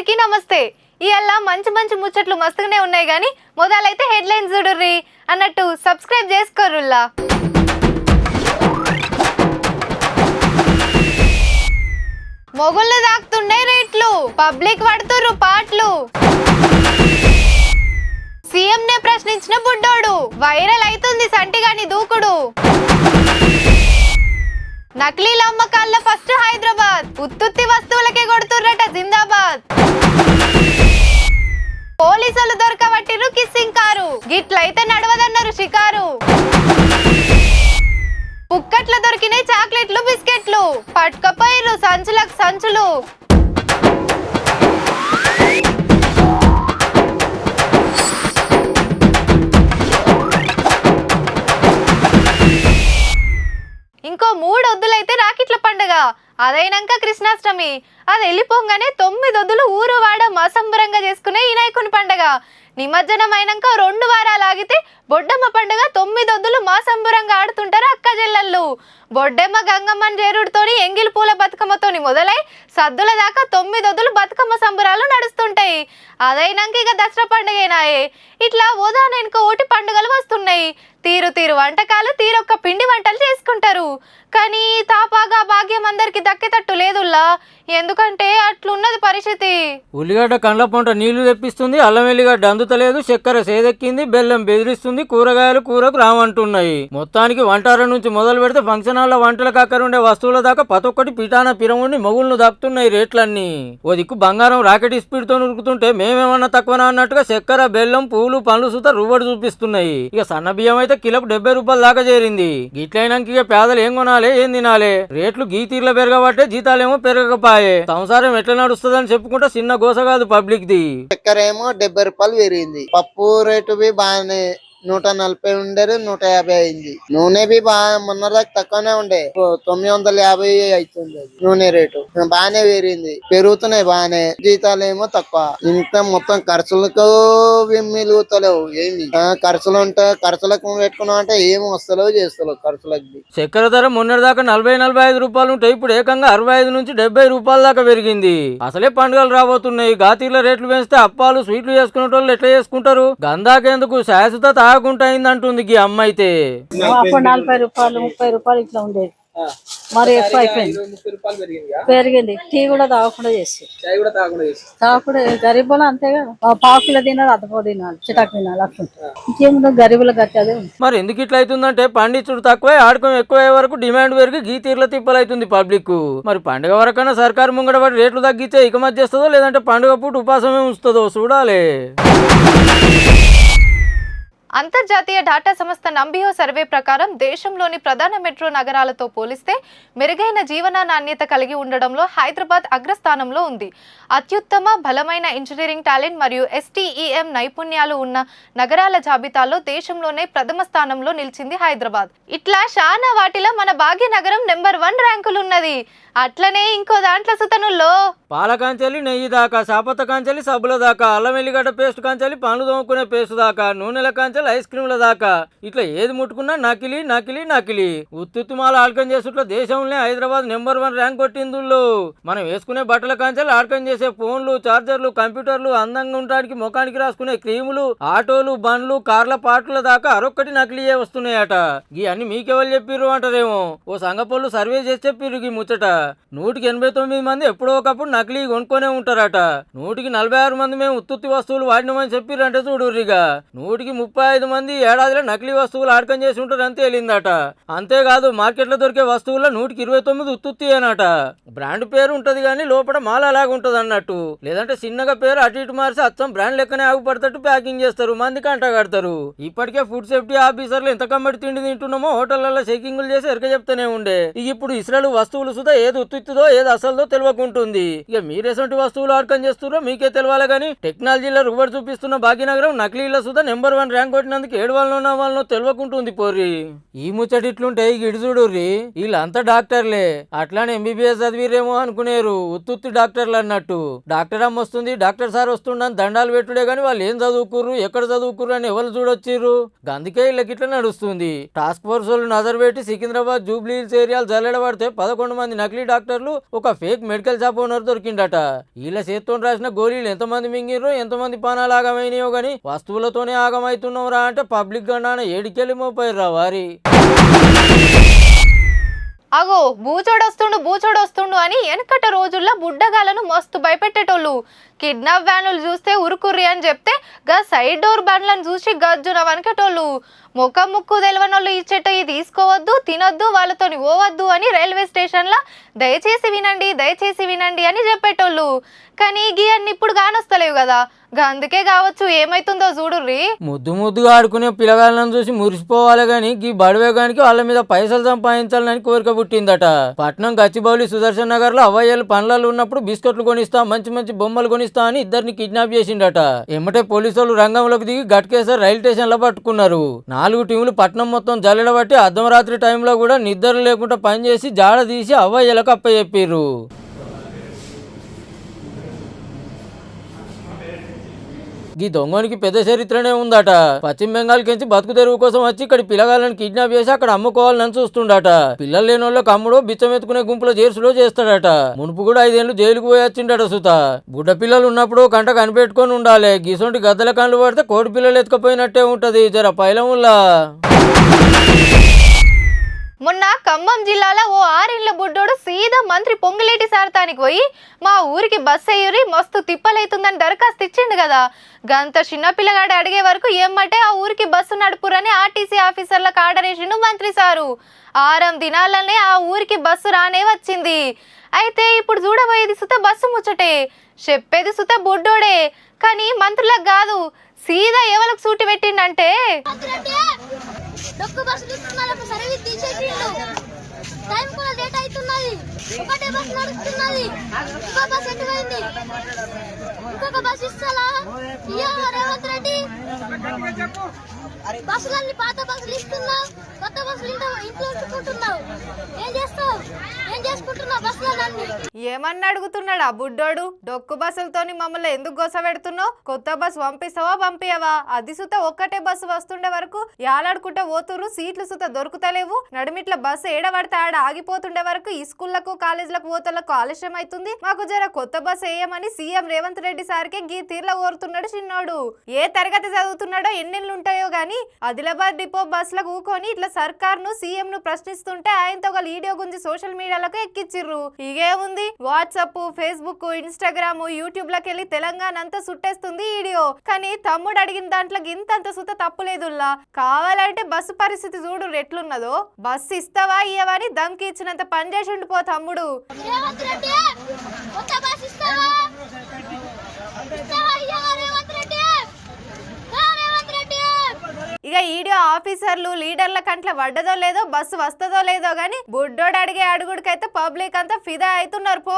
అందరికీ నమస్తే. ఇయాల మంచి మంచి ముచ్చట్లు మస్తుగానే ఉన్నాయి గానీ మొదలైతే హెడ్లైన్స్ చూడుర్రి అన్నట్టు సబ్స్క్రైబ్ చేసుకోరుల్లా. మొగుళ్ళు దాక్తుండే రేట్లు, పబ్లిక్ పడుతుర్రు పాటలు. సీఎం నే ప్రశ్నించిన బుడ్డోడు, వైరల్ అవుతుంది సంటిగాని దూకుడు. నకిలీల అమ్మకాల ఫస్ట్ హైదరాబాద్, ఉత్తుత్తి వస్తువులకే కొడుతుర్రట జిందాబాద్. పోలీసులు దొరకబట్టిరు కిస్సింగ్ కారు, గిట్లయితే నడవదన్నారు షికారు. పుక్కట్ల దొరికినాయి చాక్లెట్లు బిస్కెట్లు, పట్టుకపోయిర్రు సంచులకు సంచులు. ఇంకో 3 వద్దులైతే రాకెట్ల పండుగ, అదైనాక కృష్ణాష్టమి. అది వెళ్ళిపోగానే 9 వద్దులు ఊరు వాడ మాసంబరంగా చేసుకునే వినాయకుని పండుగ. నిమజ్జనం అయినాక 2 వారాలు ఆగితే బొడ్డమ్మ పండుగ. 9 వద్దులు మాసంబరంగా ఆడుతుంటారు అక్క చెల్లెళ్ళు. బొడ్డమ్మ గంగమ్మని చేరుడుతోని ఎంగిలి పూల బతుకమ్మతోని మొదలై సద్దుల దాకా 9 వద్దులు బతుకమ్మ సంబరాలు నడుస్తుంటాయి. అదైనాక ఇక దసరా పండుగేనాయే. ఇట్లా ఓదాన వెనుక ఓటి పండుగలు వస్తున్నాయి. తీరు తీరు వంటకాలు, తీరొక్క పిండి వంటలు చేసుకుంటారు. కానీ తాపాగా భాగ్యం అందరికి దక్కేటట్టు లేదుల్లా. ఎందుకంటే అట్లున్నది పరిస్థితి. ఉల్లిగడ్డ కండ్ల పొంట నీళ్లు తెప్పిస్తుంది, అల్లం వెల్లిగడ్డ అందుతలేదు, చక్కెర సేదెక్కింది, బెల్లం బెదిరిస్తుంది, కూరగాయలు కూరకు రావంటున్నాయి. మొత్తానికి వంటార నుంచి మొదలు పెడితే ఫంక్షన్ హాల్ల వంటలకు అక్కరుండే వస్తువుల దాకా ప్రతొక్కటి పిటాన పిరముండి మొగుళ్ళు దక్కుతున్నాయి రేట్లన్నీ. ఓ దిక్కు బంగారం రాకెట్ స్పీడ్ తో ఉరుకుతుంటే మేమేమన్నా తక్కువనా అన్నట్టుగా చక్కెర, బెల్లం, పూలు, పండ్లు సుత రువ్వడి చూపిస్తున్నాయి. ఇక సన్న బియ్యం అయితే కిలోకు 70 రూపాయల దాకా చేరింది. గిట్లయినాక ఇక పేదలు ఏం కొనాలి, ఏం తినాలి? రేట్లు గీతీర్ల పెరగబట్టే జీతాలేమో పెరగపాయే. సంసారం ఎట్లా నడుస్తుందని చెప్పుకుంటే చిన్న గోస కాదు పబ్లిక్ ది. చక్కెర ఏమో 70 రూపాయలు పెరిగింది. పప్పు రేటు బి బాగానే 140 ఉండేది 150 అయింది. నూనె బి బాగా మొన్న దాకా తక్కువనే ఉండే, 950 అవుతుంది నూనె రేటు. బాగానే పెరిగింది, పెరుగుతున్నాయి బాగానే. జీతాలు ఏమో తక్కువ. ఇంత మొత్తం ఖర్చులకు మిలుగుతలేవు. ఏమి ఖర్చులు ఉంటే ఖర్చులకు పెట్టుకున్నాం అంటే ఏమి వస్తలేవు చేస్తలేవు ఖర్చులకి. చక్కెర ధర మొన్నటి దాకా 40-45 రూపాయలు ఉంటే ఇప్పుడు ఏకంగా 65 నుంచి 70 రూపాయల దాకా పెరిగింది. అసలే పండుగలు రాబోతున్నాయి. గాతీల రేట్లు పెంచితే అప్పాలు స్వీట్లు చేసుకునే వాళ్ళు ఎట్లా చేసుకుంటారు? గందాకేందుకు శాశ్వత తాగుంటా అయిందంటుంది ఈ అమ్మ అయితే. అప్పుడు 40 రూపాయలు 30 రూపాయలు ఇట్లా ఉండేది, మరి ఎక్కువ అయిపోయింది, పెరిగింది. టీ కూడా తాగకుండా చేసి తాగకుండా గరీబులు అంతే కదా. పాకులు తినాలి, అద్దపో తినాలి, చిటాకు తినాలి, అట్లుంటారు. ఇంకేముందో గరీబుల గతి అదే ఉంది. మరి ఎందుకు ఇట్లా అవుతుందంటే పండించుడు తక్కువ, ఆడకం ఎక్కువ వరకు డిమాండ్ పెరిగి గీతీర్ల తిప్పలైతుంది పబ్లిక్. మరి పండుగ వరకైనా సర్కారు ముంగడ పడి రేట్లు తగ్గితే ఇకమతి చేస్తుందో లేదంటే పండుగ పూట ఉపాసమే ఉంచుతుందో చూడాలి. అంతర్జాతీయ డాటా సంస్థ నంబియో సర్వే ప్రకారం దేశంలోని ప్రధాన మెట్రో నగరాలతో పోలిస్తే మెరుగైన జీవన నాణ్యత కలిగి ఉండడంలో హైదరాబాద్ అగ్రస్థానంలో ఉంది. అత్యుత్తమ బలమైన ఇంజనీరింగ్ టాలెంట్ మరియు STEM నైపుణ్యాలు ఉన్న నగరాల జాబితాలో దేశంలోనే ప్రథమ స్థానంలో నిలిచింది హైదరాబాద్. ఇట్లా శానా వాటిలో మన భాగ్యనగరం నెంబర్ 1 ర్యాంకులు ఉన్నది. అట్లనే ఇంకో దాంట్లో సుతనుల్లో పాల కాంచెలి, నెయ్యి దాకా, సాపత్త కాంచెలి, సబ్బుల దాకా, అల్లం వెల్లిగడ్డ పేస్ట్ కాంచెలి, పండ్లు తోముకునే పేస్ట్ దాకా, నూనెల కాంచెలి, ఐస్ క్రీముల దాకా, ఇట్లా ఏది ముట్టుకున్నా నకిలీ నకిలీ నకిలీ. ఉత్తుత్తుమాల ఆల్కం చేసుట్ల దేశంలో హైదరాబాద్ నెంబర్ 1 ర్యాంక్ కొట్టిందుల్లో. మనం వేసుకునే బట్టల కాంచెలి, ఆల్కం చేసే ఫోన్లు, చార్జర్లు, కంప్యూటర్లు, అందంగా ఉండడానికి ముఖానికి రాసుకునే క్రీములు, ఆటోలు, బండ్లు, కార్ల పాటల దాకా అరొక్కటి నకిలీయే వస్తున్నాయట. ఈ అన్ని మీకెవరు చెప్పిర్రు అంటారేమో. ఓ సంగపోళ్ళు సర్వే చేసి చెప్పిర్రు ఈ ముచ్చట. 189 మంది ఎప్పుడో ఒకప్పుడు నకిలీ కొనుక్కొనే ఉంటారట. 146 మంది మేము ఉత్తుత్తి వస్తువులు వాడినామని చెప్పిరంటే చూడుర్రిగా. 135 మంది ఏడాదిలో నకిలీ వస్తువులు ఆడకం చేసి ఉంటారని తేలిందట. అంతేకాదు మార్కెట్లో దొరికే వస్తువుల్లో 129 ఉత్తుత్తి అనట. బ్రాండ్ పేరు ఉంటది కానీ లోపల మాల అలాగ ఉంటది అన్నట్టు. లేదంటే చిన్నగా పేరు అటు ఇటు మార్చి అచ్చం బ్రాండ్ లెక్కనే ఆగుపడతట్టు ప్యాకింగ్ చేస్తారు, మంది కంట కడతారు. ఇప్పటికే ఫుడ్ సేఫ్టీ ఆఫీసర్లు ఎంత కమ్మటి తిండి తింటున్నామో హోటళ్లలో చెకింగ్లు చేసి ఎరక చెప్తూనే ఉండే. ఇప్పుడు ఇస్రాయల్ వస్తువులు సుధా ఏది ఉత్తుత్తిదో ఏది అసలుదో తెలియకుంటుంది. ఇక మీరేసంటి వస్తువులు ఆడకం చేస్తున్నారో మీకే తెలియాలి గానీ టెక్నాలజీలో రుబడి చూపిస్తున్న భాగ్యనగరం నకిలీల సుధా నెంబర్ 1 ర్యాంక్ కొట్టినందుకు ఏడవాళ్ళనో వాళ్ళనో తెలియకుంటుంది పోర్రి. ఈ ముచ్చటిట్లుంటే ఇటు చూడుర్రి, వీళ్ళంతా డాక్టర్లే. అట్లానే MBBS చదివిరేమో అనుకునేరు, ఉత్తుత్తి డాక్టర్లు అన్నట్టు. డాక్టర్ అమ్మ వస్తుంది, డాక్టర్ సార్ వస్తుండని దండాలు పెట్టుడే గానీ వాళ్ళు ఏం చదువుకుర్రు, ఎక్కడ చదువుకుర్రు అని ఎవరు చూడొచ్చిర్రు. అందుకే వీళ్ళకి ఇట్లా నడుస్తుంది. టాస్క్ ఫోర్స్ వాళ్ళు నజర్ పెట్టి సికింద్రాబాద్ జూబ్లీ హిల్స్ ఏరియాలు జల్లెడ పడితే 11 మంది నకిలీ డాక్టర్లు ఒక ఫేక్ మెడికల్ షాప్ ఓనర్ దొరికిండట. వీళ్ళ చేత్తో రాసిన గోళీలు ఎంతమంది మింగిర్రో ఎంతమంది పానాలు ఆగమైనాయో గాని వస్తువులతోనే ఆగమైతున్నాం రా అంటే పబ్లిక్ గండాన ఏడికెళ్ళి మోపోయిర్రా వారి. అగో బూచోడొస్తుండు అని వెనకట రోజుల్లో బుడ్డగాలను మస్తు భయపెట్టేటోళ్ళు. కిడ్నాప్ వ్యాన్లు చూస్తే ఉరుకుర్రి అని చెప్తే గా సైడ్ డోర్ బండ్లను చూసి గజ్జున వనకటోళ్ళు. ముక్కు తెలవనోళ్ళు ఇచ్చేట తీసుకోవద్దు తినొద్దు వాళ్ళతోని పోవద్దు అని రైల్వే స్టేషన్లో దయచేసి వినండి అని చెప్పేటోళ్ళు. కానీ గీ అన్ని ఇప్పుడు కానొస్తలేవు కదా, అందుకే కావచ్చు ఏమైతుందో చూడుర్రి. ముద్దుగా ఆడుకునే పిల్లగాళ్ళని చూసి మురిసిపోవాలి గాని గీ బడివేగానికి వాళ్ళ మీద పైసలు సంపాదించాలని కోరిక పుట్టిందట. పట్నం గచ్చిబౌలి సుదర్శన్ నగర్ లో అవ్వయ్యలు పనులలో ఉన్నప్పుడు బిస్కెట్లు కొనిస్తా మంచి బొమ్మలు కొనిస్తా అని ఇద్దరిని కిడ్నాప్ చేసిండట. ఎమ్మటే పోలీసులు రంగంలోకి దిగి గట్కేసర్ రైలు స్టేషన్ లో పట్టుకున్నారు. 4 టీములు పట్నం మొత్తం జల్లెడబట్టి అర్ధరాత్రి టైంలో కూడా నిద్ర లేకుండా పనిచేసి జాడ తీసి అవ్వయ్యలకు అప్పచెప్పిర్రు. ఈ దొంగనికి పెద్ద చరిత్రనే ఉందట. పశ్చిమ బెంగాల్ కించి బతుకు తెరువు కోసం వచ్చి ఇక్కడ పిల్లగాళ్ళని కిడ్నాప్ చేసి అక్కడ అమ్ముకోవాలని చూస్తుండట. పిల్లలు లేని వాళ్ళకి అమ్ముడు బిచ్చం ఎత్తుకునే గుంపులో చేర్చులో చేస్తాడట. మునుపు కూడా 5 ఏళ్ళు జైలుకు పోయి వచ్చిండట. సుత బుడ్డ పిల్లలు ఉన్నప్పుడు కంట కనిపెట్టుకొని ఉండాలి. గీసొంటి గద్దల కళ్ళు పడితే కోడి పిల్లలు ఎత్తుకపోయినట్టే ఉంటది. జర పైలముల్లా. మొన్న ఖమ్మం జిల్లాలో ఓ 6 ఏళ్ల బుడ్డోడు సీదా మంత్రి పొంగులేటి సారథానికి పోయి మా ఊరికి బస్సు అయ్యూరి మస్తు తిప్పలైతుందని దరఖాస్తు ఇచ్చిండు కదా. గంత చిన్నపిల్లగాడు అడిగే వరకు ఏమంటే ఆ ఊరికి బస్సు నడుపురని ఆర్టీసీ ఆఫీసర్లకు ఆర్డర్ వేసిండు మంత్రి సారు. 6 దినాలనే ఆ ఊరికి బస్సు రానే వచ్చింది. అయితే ఇప్పుడు చూడబోయేది సుత బస్సు ముచ్చటే, చెప్పేది సుత బుడ్డోడే. కానీ మంత్రులకు కాదు, సీదా ఎవరికి సూటి పెట్టిండంటే బస్సులన్నీ పాత బస్సులు ఇస్తున్నావు, కొత్త బస్సులు ఇంట్లో ఉంచుకుంటున్నావు. ఏం చేస్తావు? ఏం చేసుకుంటున్నావు బస్సులన్నీ? ఏమన్నా అడుగుతున్నాడు ఆ బుడ్డోడు. డొక్కు బస్సులతోని మమ్మల్ని ఎందుకు గోస పెడుతున్నావు? కొత్త బస్సు పంపియవా? అది సుత ఒక్కటే బస్సు వస్తుండే వరకు యాలాడుకుంటే పోతురు, సీట్లు సుత దొరుకుతలేవు, నడిమిట్ల బస్సు ఏడబడితే ఆడ ఆగిపోతుండే వరకు ఈ స్కూళ్లకు కాలేజీలకు పోతలకు ఆలస్యం అవుతుంది. మాకు జర కొత్త బస్సు వేయమని సీఎం రేవంత్ రెడ్డి సార్కే గీ తీర్ల కోరుతున్నాడు చిన్నోడు. ఏ తరగతి చదువుతున్నాడో ఎన్నెళ్ళు ఉంటాయో గాని ఆదిలాబాద్ డిపో బస్సులకు ఊకొని ఇట్లా సర్కార్ ను సీఎం ను ప్రశ్నిస్తుంటే ఆయనతో ఒక వీడియో గురించి సోషల్ మీడియాలకు ఎక్కిచ్చిర్రు. ఇగే ఉంది, వాట్సాప్, ఫేస్బుక్, ఇన్స్టాగ్రామ్, యూట్యూబ్ లకి వెళ్ళి తెలంగాణ అంతా సుట్టేస్తుంది వీడియో. కానీ తమ్ముడు అడిగిన దాంట్లో ఇంతంత సుత తప్పులేదుల్లా. కావాలంటే బస్సు పరిస్థితి చూడు ఎట్లున్నదో. బస్సు ఇస్తావా ఇయ్యవా అని దమ్కి ఇచ్చినంత పని చేసి ఉండిపో తమ్ముడు. ఇక ఈడియో ఆఫీసర్లు లీడర్ల కంట్ల పడ్డదో లేదో, బస్సు వస్తుందో లేదో గాని బుడ్డోడు అడిగే అడుగుడికైతే పబ్లిక్ అంతా ఫిదా అవుతున్నారు పో.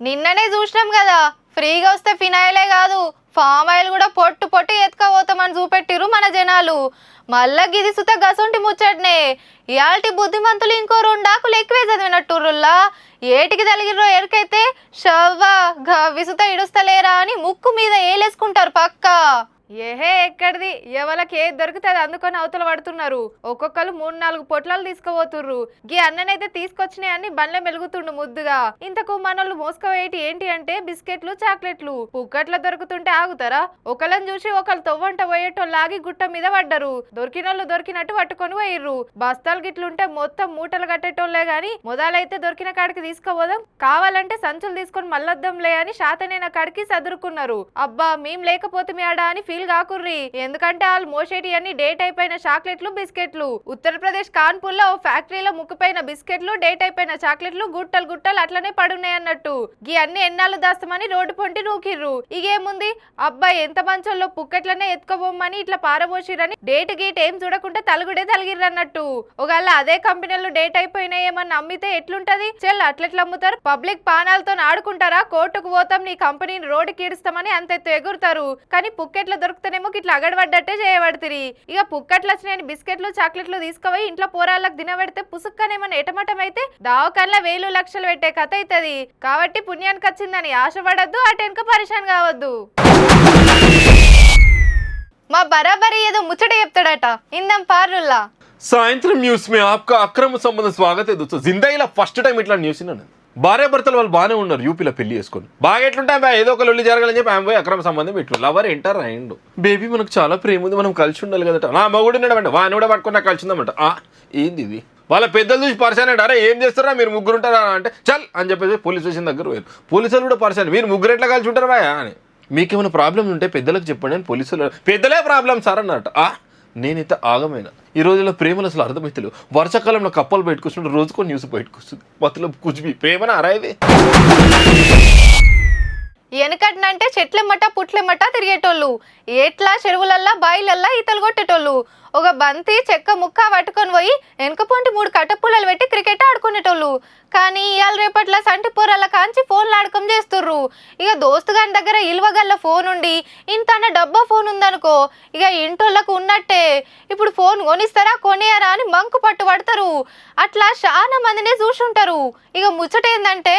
నిన్ననే చూసినాం కదా, ఫ్రీగా వస్తే ఫినాయిలే కాదు ఫామ్ ఆయిల్ కూడా పొట్టు ఎత్తుకపోతామని చూపెట్టిరు మన జనాలు. మళ్ళా గిది సుత గసొంటి ముచ్చట్నే. ఇయాల్టి బుద్ధిమంతులు ఇంకో 2 ఆకులు ఎక్కువే చదివినట్టుర్రుల్లా. ఏటికి తలిగిర్రో ఎరికైతే షవ్వా విసుత ఇడుస్తలేరా అని ముక్కు మీద ఏలేసుకుంటారు పక్కా. ఏహే ఎక్కడిది, ఎవరికి ఏది దొరికితే అందుకొని అవతల పడుతున్నారు. ఒక్కొక్కరు 3-4 పొట్లాలు తీసుకుపోతుర్రు. గీ అన్ననైతే తీసుకొచ్చినాయని బండ్ల మెలుగుతుండు ముద్దుగా. ఇంతకు మనోళ్ళు మోసుకపోయేటి ఏంటి అంటే బిస్కెట్లు, చాక్లెట్లు. పుక్కట్ల దొరుకుతుంటే ఆగుతారా? ఒకళ్ళని చూసి ఒకళ్ళు తొవ్వంట పోయేటోళ్ళు ఆగి గుట్ట మీద పడ్డరు. దొరికినోళ్ళు దొరికినట్టు పట్టుకొని పోయిర్రు. బస్తాలు గిట్లుంటే మొత్తం మూటలు కట్టేటోళ్లే గాని మొదలైతే దొరికిన కాడికి తీసుకుపోదాం, కావాలంటే సంచులు తీసుకొని మల్లద్దంలే అని శాతనైన కాడికి సదురుకున్నారు. అబ్బా మేం లేకపోతే మీ ఆడ అని ఫీల్ కాకుర్రి. ఎందుకంటే వాళ్ళు మోసేటి అన్ని డేట్ అయిపోయిన చాక్లెట్లు, బిస్కెట్లు. ఉత్తరప్రదేశ్ కాన్పూర్ లో ఫ్యాక్టరీలో ముక్కుపోయిన బిస్కెట్లు, డేట్ అయిపోయిన చాక్లెట్లు గుట్టలు అట్లనే పడున్నాయి అన్నట్టు. గీ అన్ని ఎన్నాళ్ళు దాస్తామని రోడ్డు పొంటి నూకిర్రు. ఇగేముంది, అబ్బాయి ఎంత మంచోళ్ళో పుక్కట్లనే ఎత్తుకోబోమ్మని ఇట్లా పారబోసిరని డేట్ గీట్ ఏం చూడకుండా తలుగుడే తలిగిర్రు అన్నట్టు. ఒకవేళ అదే కంపెనీలో డేట్ అయిపోయినాయేమని అమ్మితే ఎట్లుంటది? అట్లెట్లా అమ్ముతారు? పబ్లిక్ పానాలతో ఆడుకుంటారా? కోర్టుకు పోతాం, నీ కంపెనీని రోడ్డుకి ఈడుస్తామని అంతెత్తు ఎగురుతారు. కానీ పుక్కెట్ల దొరుకుతానేమో ఇట్లా అగడబడ్డట్టే చేయబడుతుంది. ఇక పుక్కట్లు వచ్చినాయని బిస్కెట్లు, చాక్లెట్లు తీసుకుపోయి ఇంట్లో పోరాళ్ళకు తినబెడితే పుసుక్కనేమన్నా ఎటమటం అయితే దావకల్లా 1,000 లక్షలు పెట్టే కథ అవుతుంది. కాబట్టి పుణ్యానికి వచ్చిందని ఆశపడద్దు, అటెనక పరిశాన్ కావద్దు. మా బరాబరి ఏదో ముచ్చట చెప్తాడట, ఇందాం పార్రుల్లా. सायंत्रम न्यूज में आपका अक्रम संबंध स्वागत है दोस्तों. जिंदगीला फर्स्ट टाइम इट्ला न्यूज భార్య భర్తలు వాళ్ళు బాగానే ఉన్నారు యూపీలో పెళ్లి చేసుకొని బాగా ఎట్లుంటాయి ఏదో ఒక లొల్లి జరగాలని చెప్పి ఆమె పోయి అక్రమ సంబంధం పెట్టు లవర్ ఎంటర్ అయ్యిండు బేబీ మనకు చాలా ప్రేమ ఉంది మనం కలిసి ఉండాలి కదట నా మగుడు ఉన్నాడు వాడిని కూడా పట్టుకుని నాకు కలిసి ఉందన్నమాట ఏంది ఇది వాళ్ళ పెద్దలు చూసి పరిశాన్ అరే ఏం చేస్తారా మీరు ముగ్గురు ఉంటారా అంటే చల్ అని చెప్పేసి పోలీస్ స్టేషన్ దగ్గర పోయారు పోలీసులు కూడా పరిశాన్ మీరు ముగ్గురు ఎట్లా కలిసి ఉంటారా అని మీకేమైనా ప్రాబ్లమ్ ఉంటే పెద్దలకు చెప్పండి అని పోలీసులు పెద్దలే ప్రాబ్లం సార్ అన్నట్టు నేనైతే ఆగమైన ఈ రోజుల్లో ప్రేమలు అసలు అర్థమైతలేవు వర్షాకాలంలో కప్పలు బయటకొస్తుంటే రోజుకో న్యూస్ బయటకొస్తుంది మతలో కుజ్బి ప్రేమన అరాయిది వెనకటినంటే చెట్లెమ్మట పుట్లెమ్మట తిరిగేటోళ్ళు ఏట్లా చెరువులల్లా బాయిలల్లా ఈతలు కొట్టేటోళ్ళు ఒక బంతి చెక్క ముక్క పట్టుకొని పోయి వెనకపోంటి 3 కట్టపుల్లలు పెట్టి క్రికెట్ ఆడుకునేటోళ్ళు కానీ ఇవాళ రేపట్ల సంటి పొరల కాంచి ఫోన్లు ఆడకం చేస్తుర్రు ఇక దోస్తుగాని దగ్గర ఇల్వగల్ల ఫోన్ ఉండి ఇంత డబ్బా ఫోన్ ఉందనుకో ఇక ఇంటోళ్ళకు ఉన్నట్టే ఇప్పుడు ఫోన్ కొనిస్తారా కొనియరా అని మంకు పట్టు పడతారు అట్లా చాలా మందినే చూసుంటారు ఇక ముచ్చట ఏందంటే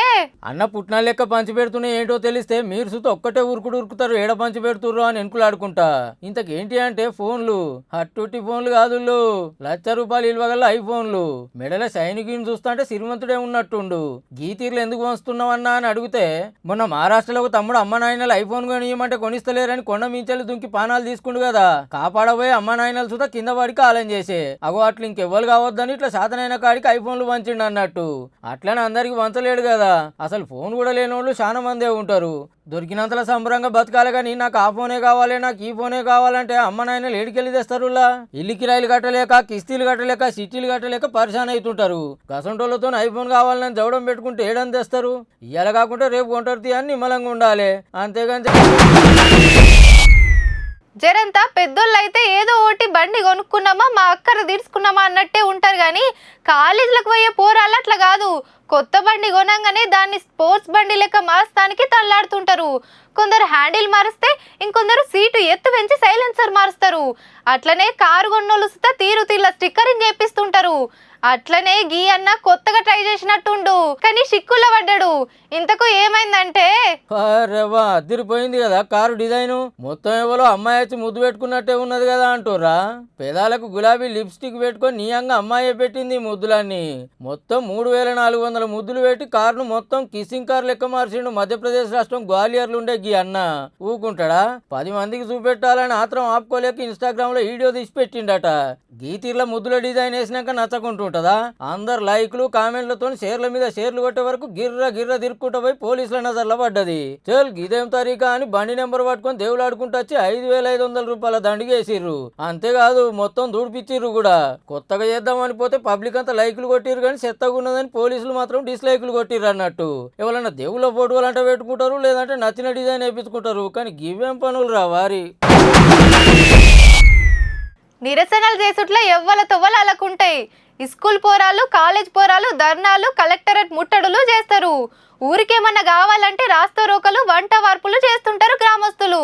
అన్న పుట్టిన లెక్క పంచి పెడుతున్నా ఏంటో తెలిస్తే మీరు సుత ఒక్కటే ఉరుకుతారు ఏడ పంచి పెడుతుర్రు అని ఎనుకులాడుకుంటా ఇంతకేంటి అంటే ఫోన్లు హట్టుటి ఫోన్లు కాదు ₹1,00,000 ఇవ్వగల ఐఫోన్లు మెడల సైనికుని చూస్తా అంటే శ్రీమంతుడే ఉన్నట్టుండు గీతీర్లు ఎందుకు వస్తున్నావన్నా అని అడిగితే మొన్న మహారాష్ట్రలో ఒక తమ్ముడు అమ్మ నాయనలు ఐఫోన్ కొనియమంటే కొనిస్తలేరని కొండ మించెలు దుంకి పానాలు తీసుకుండు కదా కాపాడబోయే అమ్మ నాయనలు సుతా కింద పడి కాలం చేసే అగో అట్లా ఇంకెవ్వరు కావద్దని ఇట్లా శాతనైన కాడికి ఐఫోన్లు పంచిండు అన్నట్టు అట్లనే అందరికి పంచలేడు కదా అసలు ఫోన్ కూడా లేనోళ్ళు చాలా మందే ఉంటారు దొరికినంతలో సంబరంగా బతకాలి కానీ నాకు ఆ ఫోనే కావాలి నాకు ఈ ఫోనే కావాలంటే అమ్మ నాయనలు ఏడికెళ్ళి తెస్తారులా ఇల్లు కిరాయిలు కట్టలేక కిస్తీలు కట్టలేక సిటీలు కట్టలేక పరిశాన్ అవుతుంటారు గసంటోళ్ళతో ఐఫోన్ కావాలని జవడం పెట్టుకుంటే ఏడని తెస్తారు ఇయ్యాల కాకుండా రేపు కొంటారు అని నిమ్మలంగా ఉండాలి అంతేగాని జరంతా పెద్దోళ్ళు అయితే ఏదో ఒకటి బండి కొనుక్కున్నామా మా అక్కర తీర్చుకున్నామా అన్నట్టే ఉంటారు కానీ కాలేజీలకు పోయే పోరాళ్ళు అట్లా కాదు కొత్త బండి కొనంగానే దాన్ని స్పోర్ట్స్ బండి లెక్క మార్చడానికి తల్లాడుతుంటారు కొందరు హ్యాండిల్ మారుస్తే ఇంకొందరు సీటు ఎత్తు పెంచి సైలెన్సర్ మారుస్తారు అట్లనే కారు కొన్నోళ్ళు తీరు తీర్ల స్టిక్కరింగ్ చేపిస్తుంటారు అట్లనే గీ అన్న కొత్తగా ట్రై చేసినట్టుండు కానీ సిక్కుల్లో పడ్డాడు ఇంతకు ఏమైందంటే అదిరిపోయింది కదా కారు డిజైన్ మొత్తం ఎవరో అమ్మాయి వచ్చి ముద్దు పెట్టుకున్నట్టే ఉన్నది కదా అంటురా పెదాలకు గులాబీ లిప్స్టిక్ పెట్టుకొని నీయంగా అమ్మాయి పెట్టింది ముద్దులన్నీ మొత్తం 3,400 ముద్దులు పెట్టి కారును మొత్తం కిస్సింగ్ కార్ లెక్క మార్చిండు మధ్యప్రదేశ్ రాష్ట్రం గ్వాలియర్లు ఉండే గీ అన్న ఊకుంటాడా 10 మందికి చూపెట్టాలని ఆత్రం ఆపుకోలేక ఇన్స్టాగ్రామ్ లో వీడియో తీసి పెట్టిండట గీతీర్ల ముద్దుల డిజైన్ వేసినాక నచ్చకుంటుంటదా అందరు లైక్లు కామెంట్లతో షేర్ల మీద షేర్లు కొట్టే వరకు గిర్ర తిరుక్కుంటూ పోయి పోలీసుల నజర్లో పడ్డది చల్ గిదేం తారీఖా అని బండి నెంబర్ పట్టుకొని దేవులాడుకుంటూ వచ్చి ₹5,500 దండిగేసిర్రు అంతేకాదు మొత్తం దూడిపిచ్చిర్రు కూడా కొత్తగా చేద్దామని పోతే పబ్లిక్ అంతా లైకులు కొట్టిర్రు కానీ చెత్తగా ఉన్నదని పోలీసులు మాత్రం డిస్లైకులు కొట్టిర్రు అన్నట్టు ఎవరైనా దేవుళ్ళ ఫోటోలు అంటే పెట్టుకుంటారు లేదంటే నచ్చిన డిజైన్ వేయించుకుంటారు కానీ గివేం పనులు రా వారి నిరసనలు చేసుట్లా ఎవ్వల తొవ్వలు అలాకుంటాయి స్కూల్ పోరాలు కాలేజ్ పోరాలు ధర్నాలు కలెక్టరేట్ ముట్టడులు చేస్తారు ఊరికేమన్నా కావాలంటే రాస్తా రోకలు వంట వార్పులు చేస్తుంటారు గ్రామస్తులు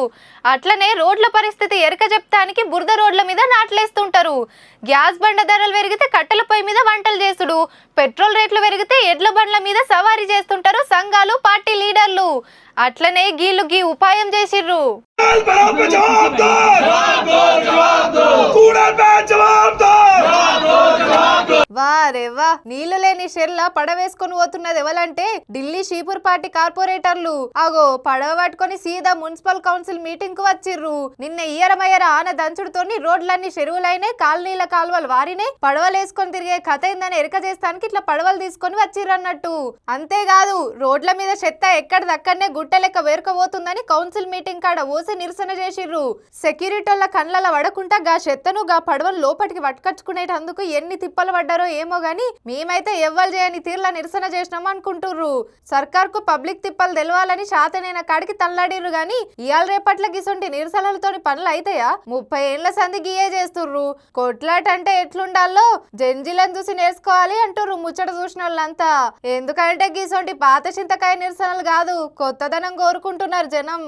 అట్లనే రోడ్ల పరిస్థితి ఎరక చెప్తానికి బురద రోడ్ల మీద నాట్లేస్తుంటారు గ్యాస్ బండ ధరలు పెరిగితే కట్టెల పొయ్యి మీద వంటలు చేసుడు పెట్రోల్ రేట్లు పెరిగితే ఎడ్ల బండ్ల మీద సవారీ చేస్తుంటారు సంఘాలు పార్టీ లీడర్లు అట్లనే గీళ్ళు గీ ఉపాయం చేసిర్రు వారేవా నీళ్లు లేని షెర్లా పడవేసుకొని పోతున్నది ఎవలంటే ఢిల్లీ షీపూర్ పార్టీ కార్పొరేటర్లు అగో పడవ పట్టుకొని సీదా మున్సిపల్ కౌన్సిల్ మీటింగ్ కు వచ్చిర్రు నిన్న ఇయ్యరమయ్యర ఆన దంచుడుతోని రోడ్లన్నీ చెరువులైనే కాలనీల కాలువలు వారినే పడవలేసుకొని తిరిగే కథ ఏందని ఎరక చేస్తానికి ఇట్లా పడవలు తీసుకొని వచ్చిర్రు అన్నట్టు అంతేకాదు రోడ్ల మీద చెత్త ఎక్కడిదక్కడనే గుట్ట లెక్క వేరుకపోతుందని కౌన్సిల్ మీటింగ్ కాడ ఓసి నిరసన చేసిర్రు సెక్యూరిటీల కళ్ళల పడకుండా గా చెత్తను గా పడవలు లోపటికి పట్టుకొచ్చుకునేటందుకు ఎన్ని తిప్పలు పడ్డారో ఏమో గాని మేమైతే ఎవ్వరు చేయని తీర్ల నిరసన చేసినాం అనుకుంటుర్రు సర్కార్ కు పబ్లిక్ తిప్పలు తెలవాలని శాతనైన కాడికి తల్లాడిర్రు గాని ఇయాల రేపట్ల గిసొంటి నిరసనలతోని పనులు అయితాయా 30 ఏళ్ల సంది గియే చేస్తుర్రు కొట్లాట అంటే ఎట్లుండాలో జంజిలను చూసి నేర్చుకోవాలి అంటుర్రు ముచ్చట చూసిన వాళ్ళంతా ఎందుకంటే గిసొంటి పాత చింతకాయ నిరసనలు కాదు కొత్తదనం కోరుకుంటున్నారు జనం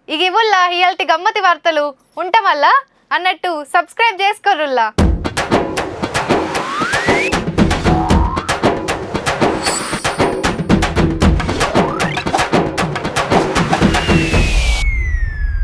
ఇగివుల్లా ఇయాల్టి గమ్మతి వార్తలు ఉంటామల్లా అన్నట్టు సబ్స్క్రైబ్ చేసుకోరుల్లా.